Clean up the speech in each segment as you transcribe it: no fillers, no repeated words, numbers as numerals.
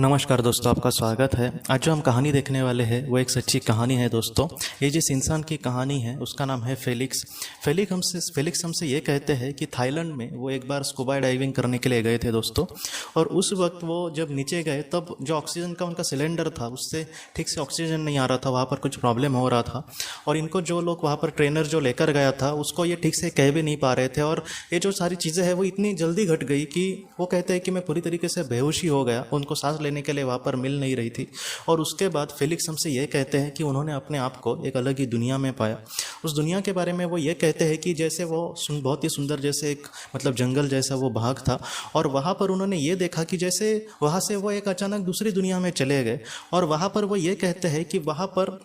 नमस्कार दोस्तों, आपका स्वागत है। आज जो हम कहानी देखने वाले हैं वो एक सच्ची कहानी है दोस्तों। ये जिस इंसान की कहानी है उसका नाम है फेलिक्स। फेलिक्स हमसे ये कहते हैं कि थाईलैंड में वो एक बार स्कूबा डाइविंग करने के लिए गए थे दोस्तों। और उस वक्त वो जब नीचे गए तब जो ऑक्सीजन का उनका सिलेंडर था उससे ठीक से ऑक्सीजन नहीं आ रहा था, वहाँ पर कुछ प्रॉब्लम हो रहा था। और इनको जो लोग वहाँ पर ट्रेनर जो लेकर गया था उसको ये ठीक से कह भी नहीं पा रहे थे। और ये जो सारी चीज़ें हैं वो इतनी जल्दी घट गई कि वो कहते हैं कि मैं पूरी तरीके से बेहोशी हो गया, उनको सांस लेने के लिए वहाँ पर मिल नहीं रही थी। और उसके बाद फेलिक्स हमसे ये कहते हैं कि उन्होंने अपने आप को एक अलग ही दुनिया में पाया। उस दुनिया के बारे में वो ये कहते हैं कि जैसे वो बहुत ही सुंदर, जैसे एक जंगल जैसा वो भाग था। और वहाँ पर उन्होंने ये देखा कि जैसे वहाँ से वो एक अचानक दूसरी दुनिया में चले गए। और वहाँ पर वो ये कहते हैं कि वहाँ पर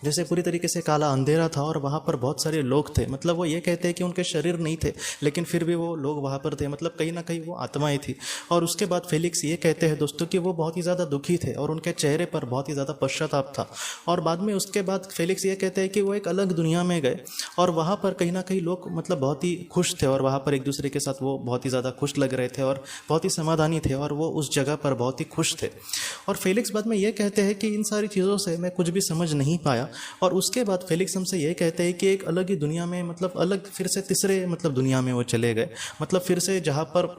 जैसे पूरी तरीके से काला अंधेरा था और वहाँ पर बहुत सारे लोग थे। वो ये कहते हैं कि उनके शरीर नहीं थे लेकिन फिर भी वो लोग वहाँ पर थे, कहीं ना कहीं वो आत्माएं थी। और उसके बाद फेलिक्स ये कहते हैं दोस्तों कि वो बहुत ही ज़्यादा दुखी थे और उनके चेहरे पर बहुत ही ज़्यादा पश्चाताप था। और बाद में उसके बाद फेलिक्स ये कहते हैं कि वो एक अलग दुनिया में गए और वहाँ पर कहीं ना कहीं लोग बहुत ही खुश थे और वहाँ पर एक दूसरे के साथ वो बहुत ही ज़्यादा खुश लग रहे थे और बहुत ही समाधानी थे और वो उस जगह पर बहुत ही खुश थे। और फेलिक्स बाद में ये कहते हैं कि इन सारी चीज़ों से मैं कुछ भी समझ नहीं पाया। और उसके बाद फेलिक्स हमसे ये कहते हैं कि एक अलग ही दुनिया में अलग फिर से तीसरे दुनिया में वो चले गए। फिर से जहाँ पर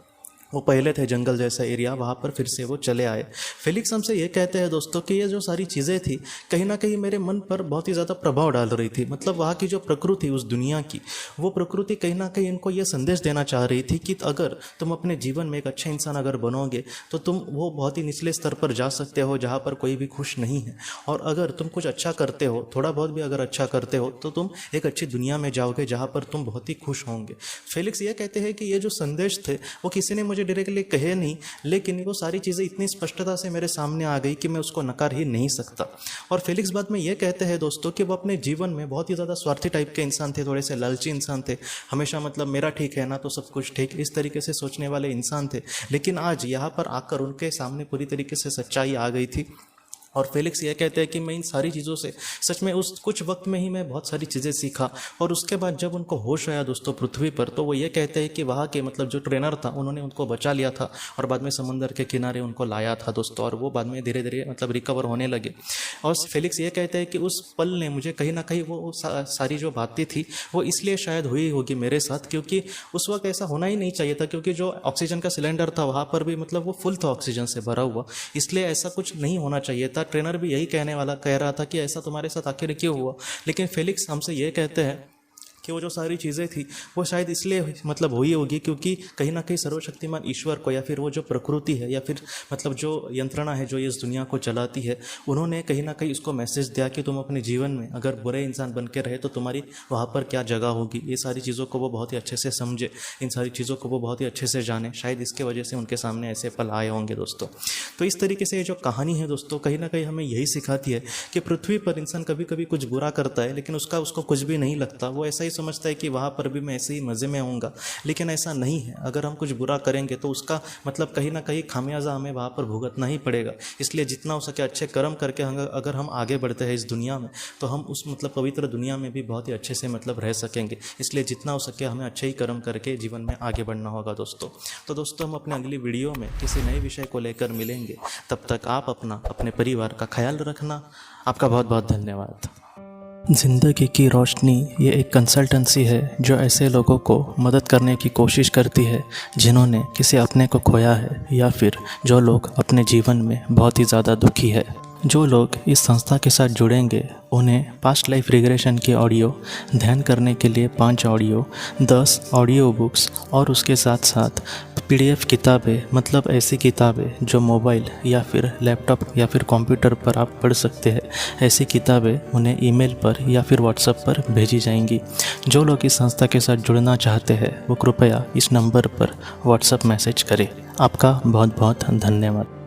वो पहले थे जंगल जैसा एरिया, वहाँ पर फिर से वो चले आए। फेलिक्स हमसे ये कहते हैं दोस्तों कि ये जो सारी चीज़ें थी कहीं ना कहीं मेरे मन पर बहुत ही ज़्यादा प्रभाव डाल रही थी। वहाँ की जो प्रकृति उस दुनिया की, वो प्रकृति कहीं ना कहीं इनको ये संदेश देना चाह रही थी कि अगर तुम अपने जीवन में एक अच्छा इंसान अगर बनोगे तो तुम वो बहुत ही निचले स्तर पर जा सकते हो जहाँ पर कोई भी खुश नहीं है। और अगर तुम कुछ अच्छा करते हो, थोड़ा बहुत भी अगर अच्छा करते हो, तो तुम एक अच्छी दुनिया में जाओगे जहाँ पर तुम बहुत ही खुश होंगे। फेलिक्स ये कहते हैं कि ये जो संदेश थे वो किसी ने मुझे डायरेक्टली कहे नहीं, लेकिन वो सारी चीज़ें इतनी स्पष्टता से मेरे सामने आ गई कि मैं उसको नकार ही नहीं सकता। और फेलिक्स बाद में ये कहते हैं दोस्तों कि वो अपने जीवन में बहुत ही ज़्यादा स्वार्थी टाइप के इंसान थे, थोड़े से लालची इंसान थे। हमेशा मेरा ठीक है ना तो सब कुछ ठीक, इस तरीके से सोचने वाले इंसान थे। लेकिन आज यहाँ पर आकर उनके सामने पूरी तरीके से सच्चाई आ गई थी। और फेलिक्स ये कहते हैं कि मैं इन सारी चीज़ों से सच में उस कुछ वक्त में ही मैं बहुत सारी चीज़ें सीखा। और उसके बाद जब उनको होश आया दोस्तों पृथ्वी पर, तो वो ये कहते हैं कि वहाँ के जो ट्रेनर था उन्होंने उनको बचा लिया था और बाद में समंदर के किनारे उनको लाया था दोस्तों। और वो बाद में धीरे धीरे रिकवर होने लगे। और फेलिक्स ये कहते हैं कि उस पल ने मुझे कहीं ना कहीं वो सारी जो बातें थी वो इसलिए शायद हुई होगी मेरे साथ, क्योंकि उस वक्त ऐसा होना ही नहीं चाहिए था। क्योंकि जो ऑक्सीजन का सिलेंडर था वहाँ पर भी वो फुल था ऑक्सीजन से भरा हुआ, इसलिए ऐसा कुछ नहीं होना चाहिए था। ट्रेनर भी यही कह रहा था कि ऐसा तुम्हारे साथ आखिर क्यों हुआ। लेकिन फेलिक्स हमसे ये कहते हैं कि वो जो सारी चीज़ें थी वो शायद इसलिए हुई होगी क्योंकि कहीं ना कहीं सर्वशक्तिमान ईश्वर को, या फिर वो जो प्रकृति है, या फिर जो यंत्रणा है जो इस दुनिया को चलाती है, उन्होंने कहीं ना कहीं उसको मैसेज दिया कि तुम अपने जीवन में अगर बुरे इंसान बन के रहे तो तुम्हारी वहाँ पर क्या जगह होगी। ये सारी चीज़ों को वो बहुत ही अच्छे से समझे, इन सारी चीज़ों को वो बहुत ही अच्छे से जाने। शायद इसके वजह से उनके सामने ऐसे पल आए होंगे दोस्तों। तो इस तरीके से ये जो कहानी है दोस्तों कहीं ना कहीं हमें यही सिखाती है कि पृथ्वी पर इंसान कभी कभी कुछ बुरा करता है लेकिन उसको कुछ भी नहीं लगता। वो ऐसा ही समझता है कि वहाँ पर भी मैं ऐसे ही मज़े में आऊँगा, लेकिन ऐसा नहीं है। अगर हम कुछ बुरा करेंगे तो उसका कहीं ना कहीं खामियाजा हमें वहाँ पर भुगतना ही पड़ेगा। इसलिए जितना हो सके अच्छे कर्म करके अगर हम आगे बढ़ते हैं इस दुनिया में तो हम उस पवित्र दुनिया में भी बहुत ही अच्छे से रह सकेंगे। इसलिए जितना हो सके हमें अच्छे ही कर्म करके जीवन में आगे बढ़ना होगा दोस्तों। तो दोस्तों हम अपने अगली वीडियो में किसी नए विषय को लेकर मिलेंगे। तब तक आप अपने परिवार का ख्याल रखना। आपका बहुत बहुत धन्यवाद। ज़िंदगी की रोशनी ये एक कंसल्टेंसी है जो ऐसे लोगों को मदद करने की कोशिश करती है जिन्होंने किसी अपने को खोया है, या फिर जो लोग अपने जीवन में बहुत ही ज़्यादा दुखी है। जो लोग इस संस्था के साथ जुड़ेंगे उन्हें पास्ट लाइफ रिग्रेशन की ऑडियो, ध्यान करने के लिए 5 ऑडियो, 10 ऑडियो बुक्स और उसके साथ साथ PDF किताबें, ऐसी किताबें जो मोबाइल या फिर लैपटॉप या फिर कंप्यूटर पर आप पढ़ सकते हैं, ऐसी किताबें उन्हें ईमेल पर या फिर व्हाट्सएप पर भेजी जाएंगी। जो लोग इस संस्था के साथ जुड़ना चाहते हैं वो कृपया इस नंबर पर व्हाट्सएप मैसेज करें। आपका बहुत बहुत धन्यवाद।